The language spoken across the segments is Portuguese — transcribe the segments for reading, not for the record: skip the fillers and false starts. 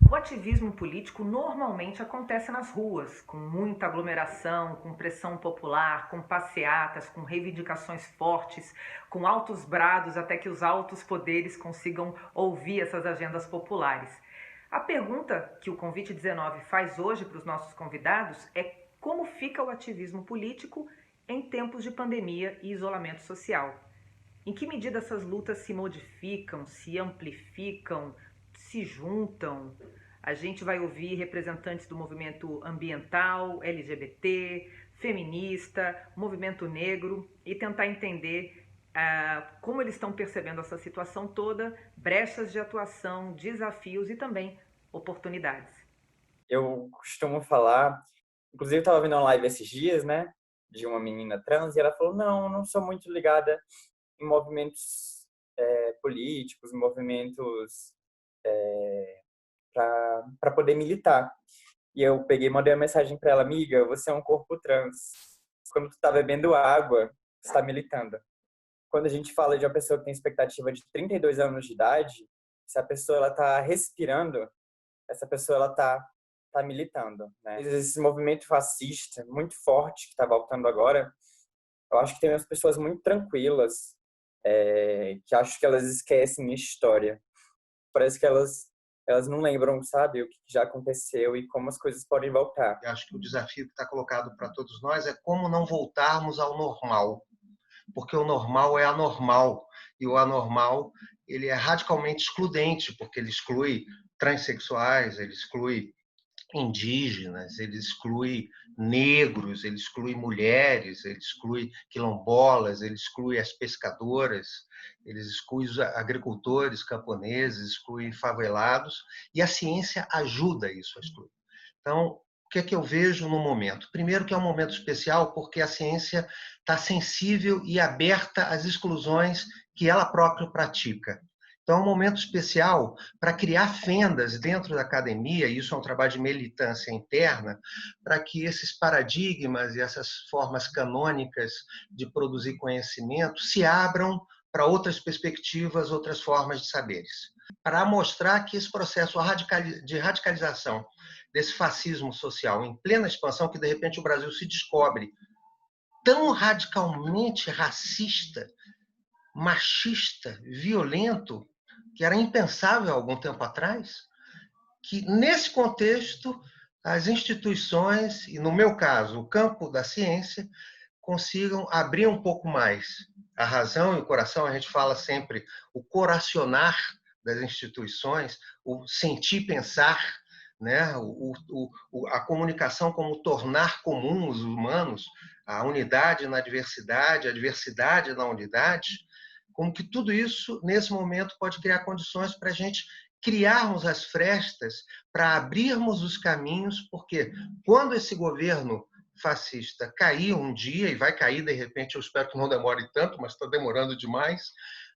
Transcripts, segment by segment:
O ativismo político normalmente acontece nas ruas, com muita aglomeração, com pressão popular, com passeatas, com reivindicações fortes, com altos brados até que os altos poderes consigam ouvir essas agendas populares. A pergunta que o Convite 19 faz hoje para os nossos convidados é como fica o ativismo político em tempos de pandemia e isolamento social. Em que medida essas lutas se modificam, se amplificam, se juntam? A gente vai ouvir representantes do movimento ambiental, LGBT, feminista, movimento negro e tentar entender como eles estão percebendo essa situação toda, brechas de atuação, desafios e também oportunidades. Eu costumo falar, inclusive estava vendo uma live esses dias, né, de uma menina trans, e ela falou, não sou muito ligada em movimentos políticos, em movimentos para poder militar. E eu peguei e mandei uma mensagem para ela, amiga, você é um corpo trans. Quando tu tá bebendo água, você está militando. Quando a gente fala de uma pessoa que tem expectativa de 32 anos de idade, se a pessoa ela tá respirando, essa pessoa ela tá militando, né? Esse movimento fascista muito forte que está voltando agora, eu acho que tem umas pessoas muito tranquilas, que acho que elas esquecem a história. Parece que elas não lembram, sabe, o que já aconteceu e como as coisas podem voltar. Eu acho que o desafio que está colocado para todos nós é como não voltarmos ao normal, porque o normal é anormal e o anormal ele é radicalmente excludente, porque ele exclui transexuais, ele exclui indígenas, ele exclui negros, ele exclui mulheres, ele exclui quilombolas, ele exclui as pescadoras, ele exclui os agricultores camponeses, exclui favelados, e a ciência ajuda isso a excluir. Então, o que é que eu vejo no momento? Primeiro que é um momento especial porque a ciência está sensível e aberta às exclusões que ela própria pratica. Então, é um momento especial para criar fendas dentro da academia, e isso é um trabalho de militância interna, para que esses paradigmas e essas formas canônicas de produzir conhecimento se abram para outras perspectivas, outras formas de saberes. Para mostrar que esse processo de radicalização desse fascismo social em plena expansão, que de repente o Brasil se descobre tão radicalmente racista, machista, violento, que era impensável há algum tempo atrás, que nesse contexto as instituições, e no meu caso, o campo da ciência, consigam abrir um pouco mais a razão e o coração. A gente fala sempre o coracionar das instituições, o sentir pensar, né? A comunicação como tornar comum os humanos, a unidade na diversidade, a diversidade na unidade, como que tudo isso, nesse momento, pode criar condições para a gente criarmos as frestas, para abrirmos os caminhos, porque quando esse governo fascista cair um dia, e vai cair de repente, eu espero que não demore tanto, mas está demorando demais,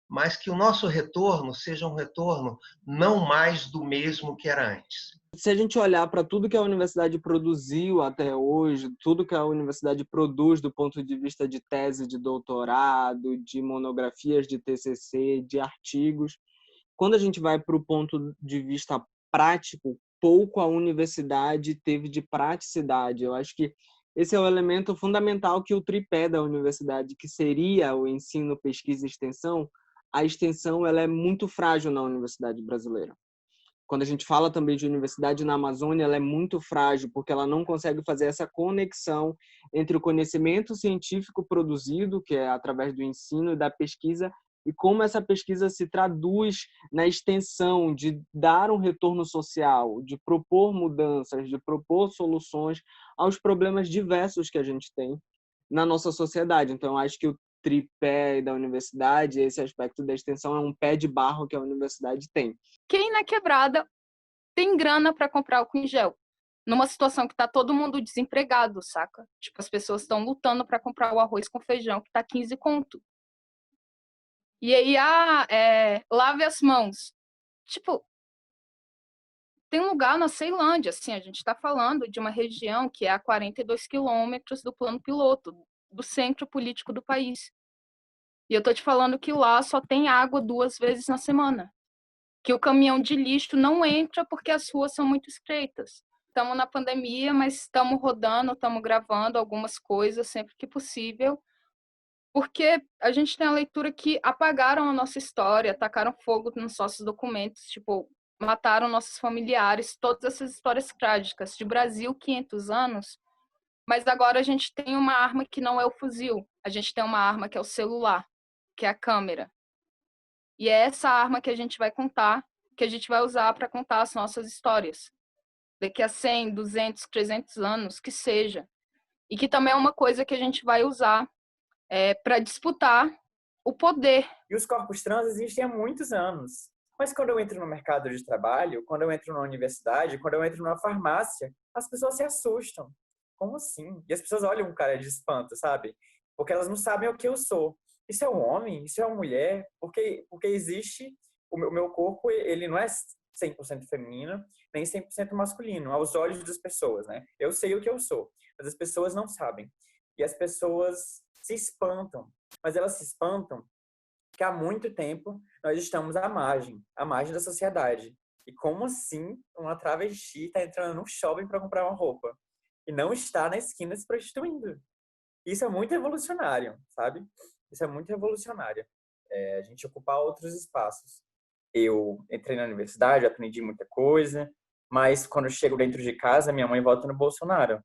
mas que o nosso retorno seja um retorno não mais do mesmo que era antes. Se a gente olhar para tudo que a universidade produziu até hoje, tudo que a universidade produz do ponto de vista de tese de doutorado, de monografias de TCC, de artigos, quando a gente vai para o ponto de vista prático, pouco a universidade teve de praticidade. Eu acho que esse é o elemento fundamental que o tripé da universidade, que seria o ensino, pesquisa e extensão, a extensão ela é muito frágil na universidade brasileira. Quando a gente fala também de universidade na Amazônia, ela é muito frágil, porque ela não consegue fazer essa conexão entre o conhecimento científico produzido, que é através do ensino e da pesquisa, e como essa pesquisa se traduz na extensão de dar um retorno social, de propor mudanças, de propor soluções aos problemas diversos que a gente tem na nossa sociedade. Então, eu acho que o tripé da universidade, esse aspecto da extensão, é um pé de barro que a universidade tem. Quem na quebrada tem grana para comprar álcool em gel? Numa situação que tá todo mundo desempregado, saca? Tipo, as pessoas estão lutando para comprar o arroz com feijão, que tá 15 conto. E aí, lave as mãos. Tipo, tem um lugar na Ceilândia, assim, a gente está falando de uma região que é a 42 quilômetros do plano piloto, do centro político do país. E eu tô te falando que lá só tem água 2 vezes na semana. Que o caminhão de lixo não entra porque as ruas são muito estreitas. Estamos na pandemia, mas estamos rodando, estamos gravando algumas coisas sempre que possível, porque a gente tem a leitura que apagaram a nossa história, atacaram fogo nos nossos documentos, tipo, mataram nossos familiares, todas essas histórias trágicas. De Brasil, 500 anos, mas agora a gente tem uma arma que não é o fuzil, a gente tem uma arma que é o celular, que é a câmera. E é essa arma que a gente vai contar, que a gente vai usar para contar as nossas histórias. Daqui a 100, 200, 300 anos, que seja. E que também é uma coisa que a gente vai usar para disputar o poder. E os corpos trans existem há muitos anos. Mas quando eu entro no mercado de trabalho, quando eu entro na universidade, quando eu entro numa farmácia, as pessoas se assustam. Como assim? E as pessoas olham com cara de espanto, sabe? Porque elas não sabem o que eu sou. Isso é um homem? Isso é uma mulher? Porque existe... O meu corpo, ele não é 100% feminino, nem 100% masculino, aos olhos das pessoas, né? Eu sei o que eu sou, mas as pessoas não sabem. E as pessoas se espantam. Mas elas se espantam porque há muito tempo nós estamos à margem da sociedade. E como assim uma travesti está entrando num shopping para comprar uma roupa e não está na esquina se prostituindo? Isso é muito revolucionário, sabe? Isso é muito revolucionário. A gente ocupar outros espaços. Eu entrei na universidade, aprendi muita coisa, mas quando eu chego dentro de casa, minha mãe vota no Bolsonaro.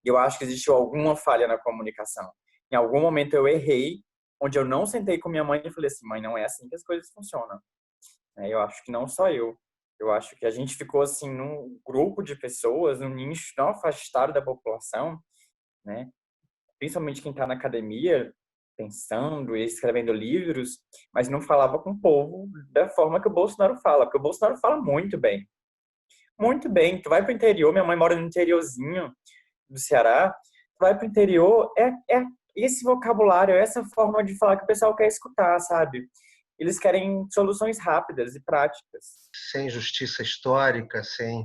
E eu acho que existiu alguma falha na comunicação. Em algum momento eu errei, onde eu não sentei com minha mãe e falei assim, mãe, não é assim que as coisas funcionam. Eu acho que não só eu. Eu acho que a gente ficou assim num grupo de pessoas, num nicho tão afastado da população, né? Principalmente quem está na academia, pensando e escrevendo livros, mas não falava com o povo da forma que o Bolsonaro fala, porque o Bolsonaro fala muito bem. Muito bem. Tu vai pro interior, minha mãe mora no interiorzinho do Ceará, tu vai pro interior, é esse vocabulário, essa forma de falar que o pessoal quer escutar, sabe? Eles querem soluções rápidas e práticas. Sem justiça histórica, sem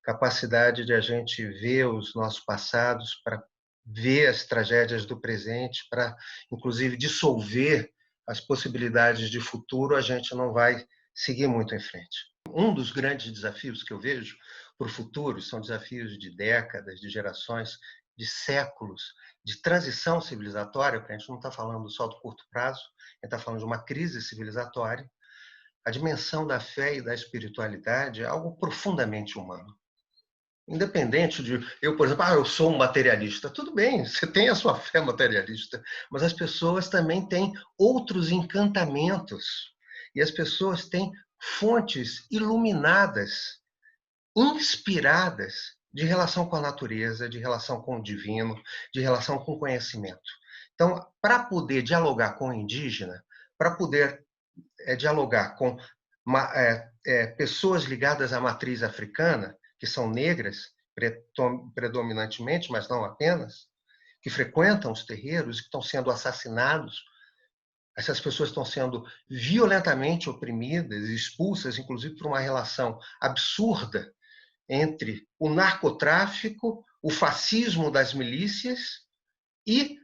capacidade de a gente ver os nossos passados, para ver as tragédias do presente, para, inclusive, dissolver as possibilidades de futuro, a gente não vai seguir muito em frente. Um dos grandes desafios que eu vejo para o futuro são desafios de décadas, de gerações, de séculos, de transição civilizatória, porque a gente não está falando só do curto prazo, a gente está falando de uma crise civilizatória. A dimensão da fé e da espiritualidade é algo profundamente humano. Independente de... Eu, por exemplo, eu sou um materialista. Tudo bem, você tem a sua fé materialista, mas as pessoas também têm outros encantamentos. E as pessoas têm fontes iluminadas, inspiradas de relação com a natureza, de relação com o divino, de relação com o conhecimento. Então, para poder dialogar com o indígena, para poder dialogar com pessoas ligadas à matriz africana, que são negras, predominantemente, mas não apenas, que frequentam os terreiros, que estão sendo assassinados. Essas pessoas estão sendo violentamente oprimidas, expulsas, inclusive por uma relação absurda entre o narcotráfico, o fascismo das milícias e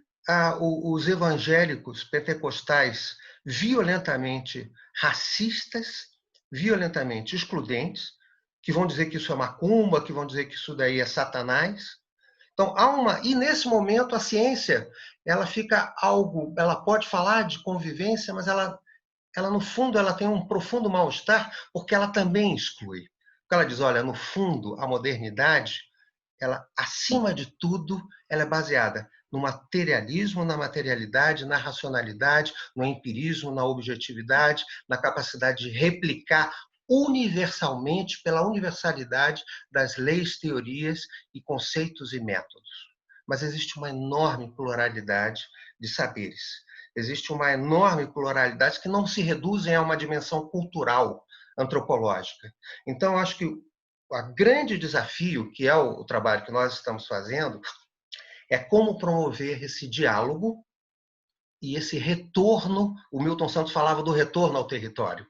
os evangélicos pentecostais violentamente racistas, violentamente excludentes, que vão dizer que isso é macumba, que vão dizer que isso daí é Satanás. Então, e nesse momento a ciência, ela fica algo, ela pode falar de convivência, mas ela no fundo, ela tem um profundo mal-estar, porque ela também exclui. Porque ela diz, olha, no fundo, a modernidade, ela, acima de tudo, ela é baseada no materialismo, na materialidade, na racionalidade, no empirismo, na objetividade, na capacidade de replicar universalmente pela universalidade das leis, teorias e conceitos e métodos. Mas existe uma enorme pluralidade de saberes. Existe uma enorme pluralidade que não se reduzem a uma dimensão cultural, antropológica. Então, acho que o grande desafio, que é o trabalho que nós estamos fazendo, é como promover esse diálogo e esse retorno. O Milton Santos falava do retorno ao território.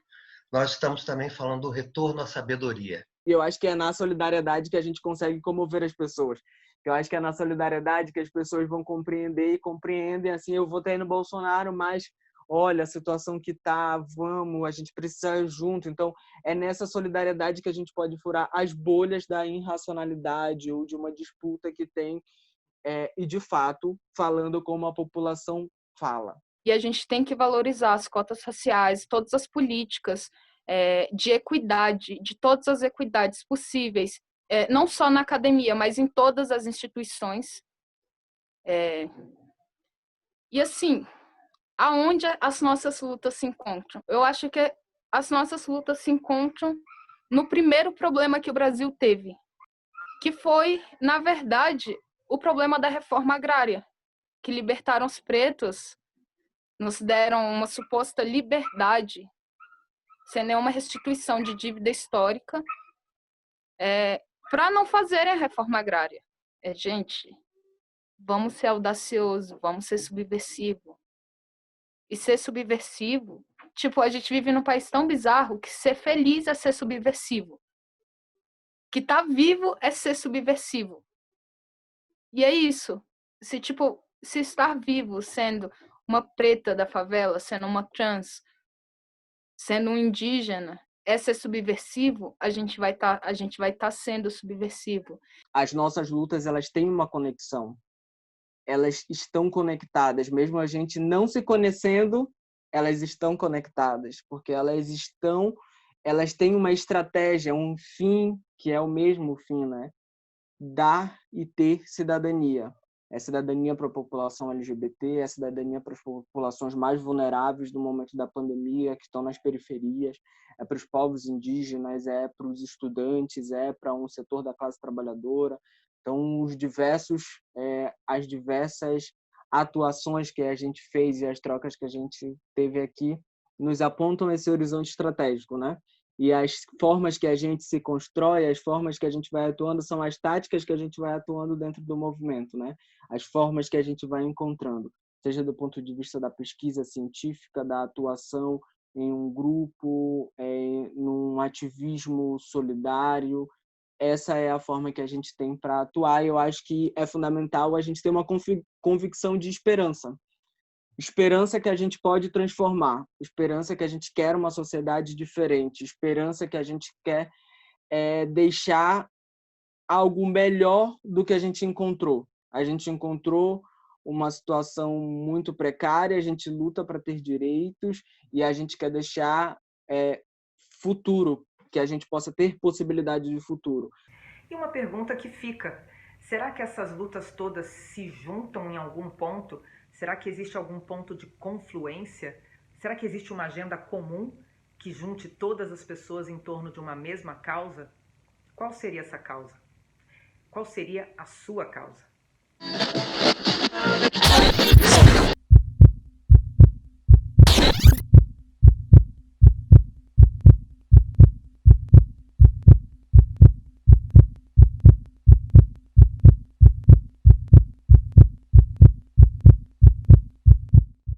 Nós estamos também falando do retorno à sabedoria. E eu acho que é na solidariedade que a gente consegue comover as pessoas. Eu acho que é na solidariedade que as pessoas vão compreender e compreendem, assim, eu votei no Bolsonaro, mas olha a situação que tá, vamos, a gente precisa ir junto. Então, é nessa solidariedade que a gente pode furar as bolhas da irracionalidade ou de uma disputa que tem, e de fato, falando como a população fala. E a gente tem que valorizar as cotas raciais, todas as políticas de equidade, de todas as equidades possíveis, não só na academia, mas em todas as instituições. E assim, aonde as nossas lutas se encontram? Eu acho que as nossas lutas se encontram no primeiro problema que o Brasil teve, que foi, na verdade, o problema da reforma agrária, que libertaram os pretos, nos deram uma suposta liberdade, sem nenhuma restituição de dívida histórica, para não fazerem a reforma agrária. Gente, vamos ser audacioso, vamos ser subversivo. E ser subversivo, tipo, a gente vive num país tão bizarro que ser feliz é ser subversivo. Que tá vivo é ser subversivo. E é isso. Se estar vivo sendo uma preta da favela, sendo uma trans, sendo um indígena, é ser subversivo, a gente vai estar sendo subversivo. As nossas lutas, elas têm uma conexão. Elas estão conectadas, mesmo a gente não se conhecendo, elas estão conectadas, porque elas têm uma estratégia, um fim que é o mesmo fim, né? Dar e ter cidadania. É cidadania para a população LGBT, é cidadania para as populações mais vulneráveis no momento da pandemia, que estão nas periferias, é para os povos indígenas, é para os estudantes, é para um setor da classe trabalhadora. Então, as diversas atuações que a gente fez e as trocas que a gente teve aqui nos apontam esse horizonte estratégico, né? E as formas que a gente se constrói, as formas que a gente vai atuando, são as táticas que a gente vai atuando dentro do movimento, né? As formas que a gente vai encontrando, seja do ponto de vista da pesquisa científica, da atuação em um grupo, num ativismo solidário. Essa é a forma que a gente tem para atuar. Eu acho que é fundamental a gente ter uma convicção de esperança. Esperança que a gente pode transformar. Esperança que a gente quer uma sociedade diferente. Esperança que a gente quer deixar algo melhor do que a gente encontrou. A gente encontrou uma situação muito precária, a gente luta para ter direitos e a gente quer deixar futuro, que a gente possa ter possibilidade de futuro. E uma pergunta que fica: será que essas lutas todas se juntam em algum ponto? Será que existe algum ponto de confluência? Será que existe uma agenda comum que junte todas as pessoas em torno de uma mesma causa? Qual seria essa causa? Qual seria a sua causa?